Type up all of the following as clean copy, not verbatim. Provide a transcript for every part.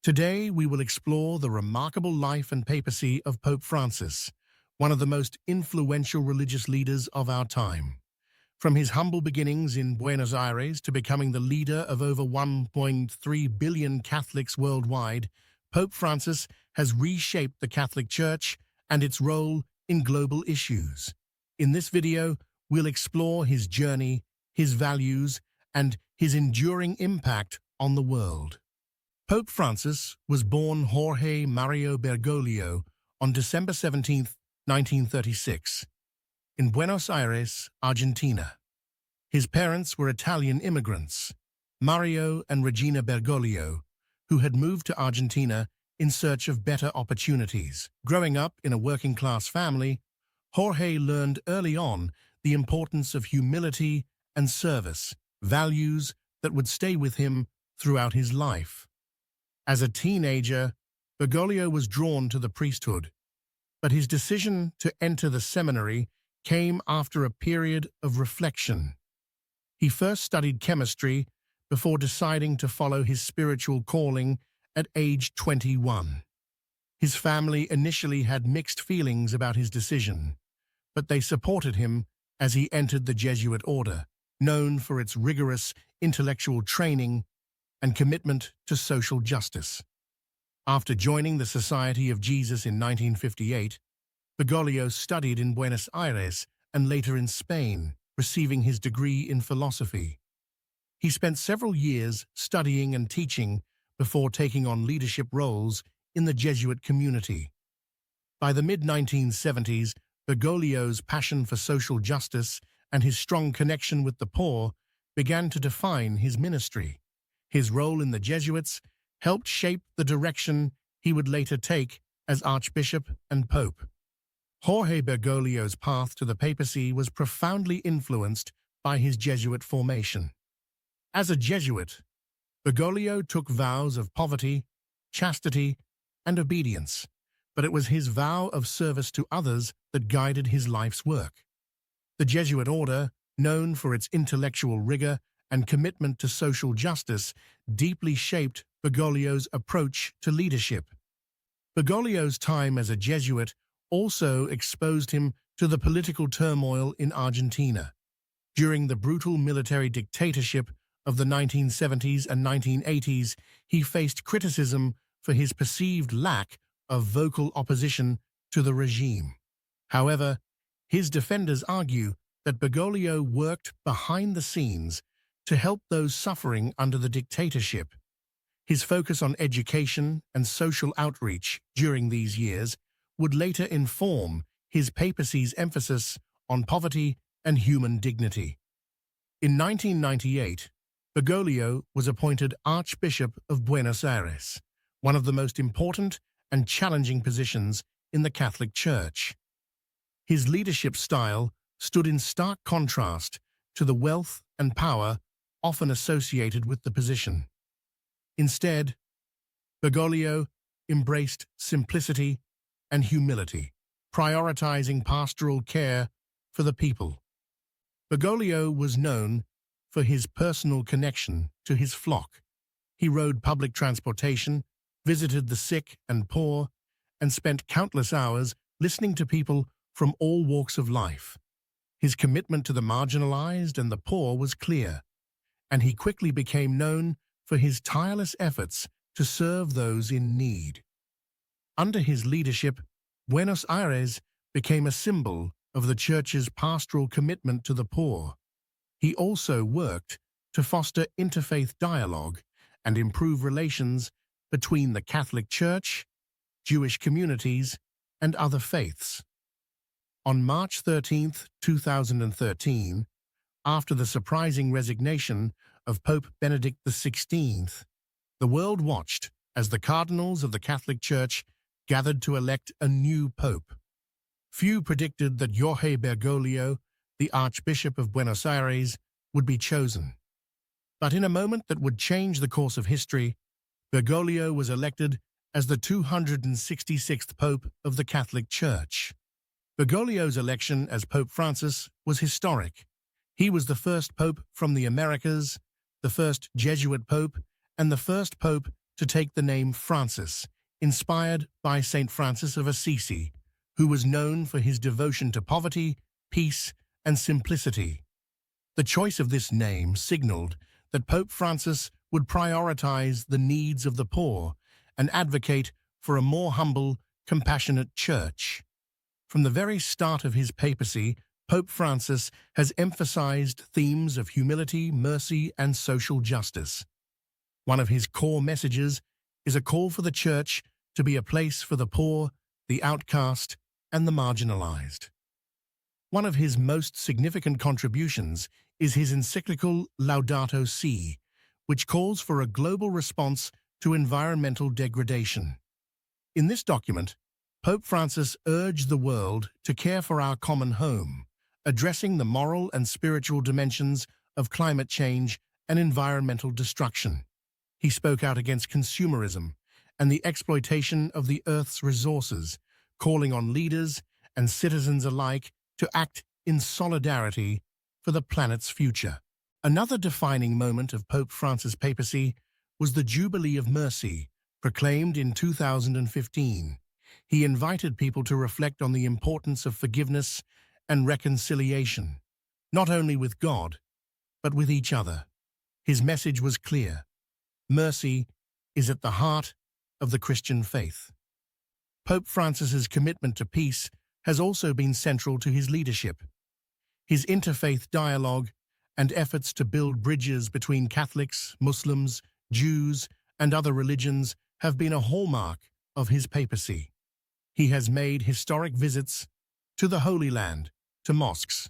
Today, we will explore the remarkable life and papacy of Pope Francis, one of the most influential religious leaders of our time. From his humble beginnings in Buenos Aires to becoming the leader of over 1.3 billion Catholics worldwide, Pope Francis has reshaped the Catholic Church and its role in global issues. In this video, we'll explore his journey, his values, and his enduring impact on the world. Pope Francis was born Jorge Mario Bergoglio on December 17, 1936, in Buenos Aires, Argentina. His parents were Italian immigrants, Mario and Regina Bergoglio, who had moved to Argentina in search of better opportunities. Growing up in a working-class family, Jorge learned early on the importance of humility and service, values that would stay with him throughout his life. As a teenager, Bergoglio was drawn to the priesthood, but his decision to enter the seminary came after a period of reflection. He first studied chemistry before deciding to follow his spiritual calling at age 21. His family initially had mixed feelings about his decision, but they supported him as he entered the Jesuit order, known for its rigorous intellectual training and commitment to social justice. After joining the Society of Jesus in 1958, Bergoglio studied in Buenos Aires and later in Spain, receiving his degree in philosophy. He spent several years studying and teaching before taking on leadership roles in the Jesuit community. By the mid-1970s, Bergoglio's passion for social justice and his strong connection with the poor began to define his ministry. His role in the Jesuits helped shape the direction he would later take as Archbishop and Pope. Jorge Bergoglio's path to the papacy was profoundly influenced by his Jesuit formation. As a Jesuit, Bergoglio took vows of poverty, chastity, and obedience, but it was his vow of service to others that guided his life's work. The Jesuit order, known for its intellectual rigor and commitment to social justice, deeply shaped Bergoglio's approach to leadership. Bergoglio's time as a Jesuit also exposed him to the political turmoil in Argentina. During the brutal military dictatorship of the 1970s and 1980s, he faced criticism for his perceived lack of vocal opposition to the regime. However, his defenders argue that Bergoglio worked behind the scenes to help those suffering under the dictatorship. His focus on education and social outreach during these years would later inform his papacy's emphasis on poverty and human dignity. In 1998, Bergoglio was appointed Archbishop of Buenos Aires, one of the most important and challenging positions in the Catholic Church. His leadership style stood in stark contrast to the wealth and power often associated with the position. Instead, Bergoglio embraced simplicity and humility, prioritizing pastoral care for the people. Bergoglio was known for his personal connection to his flock. He rode public transportation, visited the sick and poor, and spent countless hours listening to people from all walks of life. His commitment to the marginalized and the poor was clear, and he quickly became known for his tireless efforts to serve those in need. Under his leadership, Buenos Aires became a symbol of the Church's pastoral commitment to the poor. He also worked to foster interfaith dialogue and improve relations between the Catholic Church, Jewish communities, and other faiths. On March 13, 2013, after the surprising resignation of Pope Benedict XVI, the world watched as the cardinals of the Catholic Church gathered to elect a new pope. Few predicted that Jorge Bergoglio, the Archbishop of Buenos Aires, would be chosen. But in a moment that would change the course of history, Bergoglio was elected as the 266th Pope of the Catholic Church. Bergoglio's election as Pope Francis was historic. He was the first pope from the Americas, the first Jesuit pope, and the first pope to take the name Francis, inspired by Saint Francis of Assisi, who was known for his devotion to poverty, peace, and simplicity. The choice of this name signaled that Pope Francis would prioritize the needs of the poor and advocate for a more humble, compassionate church. From the very start of his papacy, Pope Francis has emphasized themes of humility, mercy, and social justice. One of his core messages is a call for the Church to be a place for the poor, the outcast, and the marginalized. One of his most significant contributions is his encyclical Laudato Si, which calls for a global response to environmental degradation. In this document, Pope Francis urged the world to care for our common home, addressing the moral and spiritual dimensions of climate change and environmental destruction. He spoke out against consumerism and the exploitation of the Earth's resources, calling on leaders and citizens alike to act in solidarity for the planet's future. Another defining moment of Pope Francis' papacy was the Jubilee of Mercy, proclaimed in 2015. He invited people to reflect on the importance of forgiveness and reconciliation, not only with God, but with each other. His message was clear. Mercy is at the heart of the Christian faith. Pope Francis's commitment to peace has also been central to his leadership. His interfaith dialogue and efforts to build bridges between Catholics, Muslims, Jews, and other religions have been a hallmark of his papacy. He has made historic visits to the Holy Land, to mosques,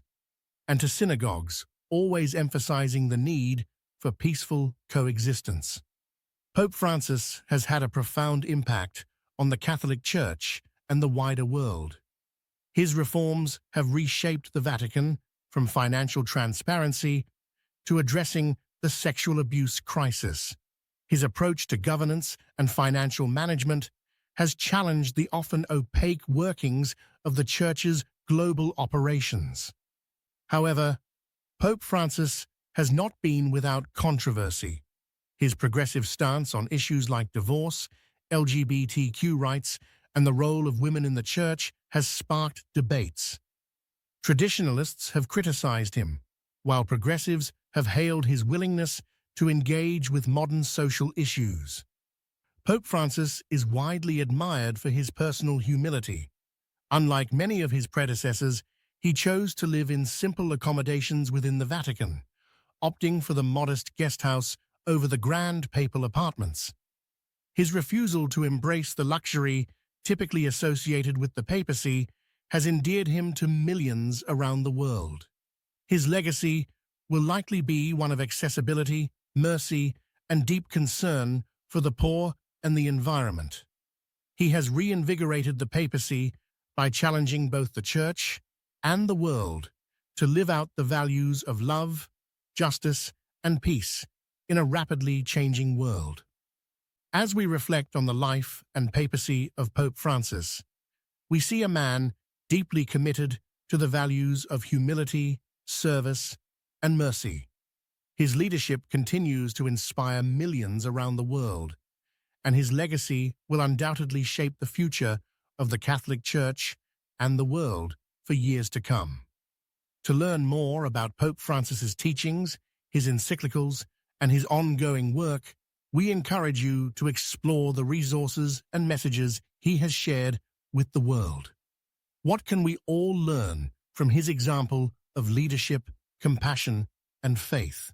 and to synagogues, always emphasizing the need for peaceful coexistence. Pope Francis has had a profound impact on the Catholic Church and the wider world. His reforms have reshaped the Vatican from financial transparency to addressing the sexual abuse crisis. His approach to governance and financial management has challenged the often opaque workings of the Church's global operations. However, Pope Francis has not been without controversy. His progressive stance on issues like divorce, LGBTQ rights, and the role of women in the Church has sparked debates. Traditionalists have criticized him, while progressives have hailed his willingness to engage with modern social issues. Pope Francis is widely admired for his personal humility. Unlike many of his predecessors, he chose to live in simple accommodations within the Vatican, opting for the modest guest house over the grand papal apartments. His refusal to embrace the luxury typically associated with the papacy has endeared him to millions around the world. His legacy will likely be one of accessibility, mercy, and deep concern for the poor and the environment. He has reinvigorated the papacy by challenging both the Church and the world to live out the values of love, justice, and peace in a rapidly changing world. As we reflect on the life and papacy of Pope Francis, we see a man deeply committed to the values of humility, service, and mercy. His leadership continues to inspire millions around the world, and his legacy will undoubtedly shape the future of the Catholic Church and the world for years to come. To learn more about Pope Francis's teachings, his encyclicals, and his ongoing work, we encourage you to explore the resources and messages he has shared with the world. What can we all learn from his example of leadership, compassion, and faith?